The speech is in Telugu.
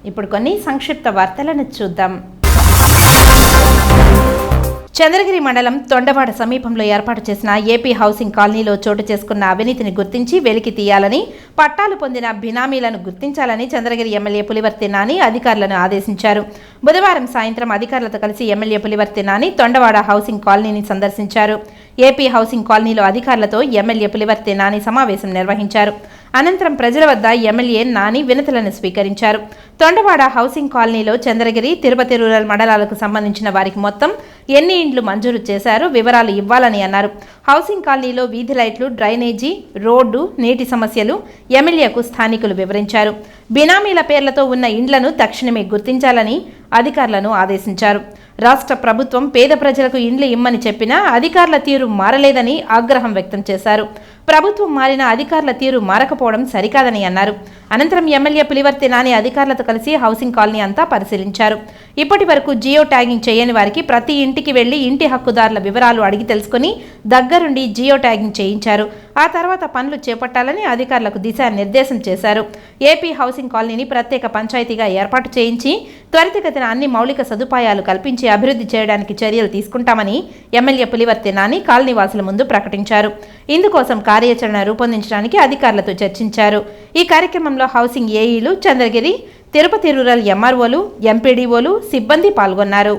ఇప్పుడు కొన్ని సంక్షిప్త వార్తలను చూద్దాం. చంద్రగిరి మండలం తొండవాడ సమీపంలో ఏర్పాటు చేసిన ఏపీ హౌసింగ్ కాలనీలో చోటు చేసుకున్న అవినీతిని గుర్తించి వెలికి తీయాలని, పట్టాలు పొందిన బినామీలను గుర్తించాలని చంద్రగిరి ఎమ్మెల్యే పులివర్తి నాని అధికారులను ఆదేశించారు. బుధవారం సాయంత్రం అధికారులతో కలిసి ఎమ్మెల్యే పులివర్తి నాని తొండవాడ హౌసింగ్ కాలనీని సందర్శించారు. ఏపీ హౌసింగ్ కాలనీలో అధికారులతో ఎమ్మెల్యే పులివర్తి నాని సమావేశం నిర్వహించారు. అనంతరం ప్రజల వద్ద ఎమ్మెల్యే నాని వినతులను స్వీకరించారు. తొండవాడ హౌసింగ్ కాలనీలో చంద్రగిరి, తిరుపతి రూరల్ మండలాలకు సంబంధించిన వారికి మొత్తం ఎన్ని ఇండ్లు మంజూరు చేశారో వివరాలు ఇవ్వాలని అన్నారు. హౌసింగ్ కాలనీలో వీధి లైట్లు, డ్రైనేజీ, రోడ్డు, నీటి సమస్యలు ఎమ్మెల్యేకు స్థానికులు వివరించారు. బినామీల పేర్లతో ఉన్న ఇండ్లను తక్షణమే గుర్తించాలని అధికారులను ఆదేశించారు. రాష్ట్ర ప్రభుత్వం పేద ప్రజలకు ఇండ్లు ఇమ్మని చెప్పినా అధికారుల తీరు మారలేదని ఆగ్రహం వ్యక్తం చేశారు. ప్రభుత్వం మారిన అధికారుల తీరు మారకపోవడం సరికాదని అన్నారు. అనంతరం ఎమ్మెల్యే పులివర్తి నాని అధికారులతో కలిసి హౌసింగ్ కాలనీ అంతా పరిశీలించారు. ఇప్పటి వరకు జియో ట్యాగింగ్ చేయని వారికి ప్రతి ఇంటికి వెళ్లి ఇంటి హక్కుదారుల వివరాలు అడిగి తెలుసుకుని దగ్గరుండి జియో ట్యాగింగ్ చేయించారు. ఆ తర్వాత పనులు చేపట్టాలని అధికారులకు దిశానిర్దేశం చేశారు. ఏపీ హౌసింగ్ కాలనీని ప్రత్యేక పంచాయతీగా ఏర్పాటు చేయించి త్వరితగతిన అన్ని మౌలిక సదుపాయాలు కల్పించి అభివృద్ధి చేయడానికి చర్యలు తీసుకుంటామని ఎమ్మెల్యే పులివర్తి నాని కాలనీవాసుల ముందు ప్రకటించారు. ఇందుకోసం కార్యాచరణ రూపొందించడానికి అధికారులతో చర్చించారు. ఈ కార్యక్రమంలో హౌసింగ్ ఏఈలు, చంద్రగిరి, తిరుపతి రూరల్ ఎంఆర్ఓలు, ఎంపీడీఓలు, సిబ్బంది పాల్గొన్నారు.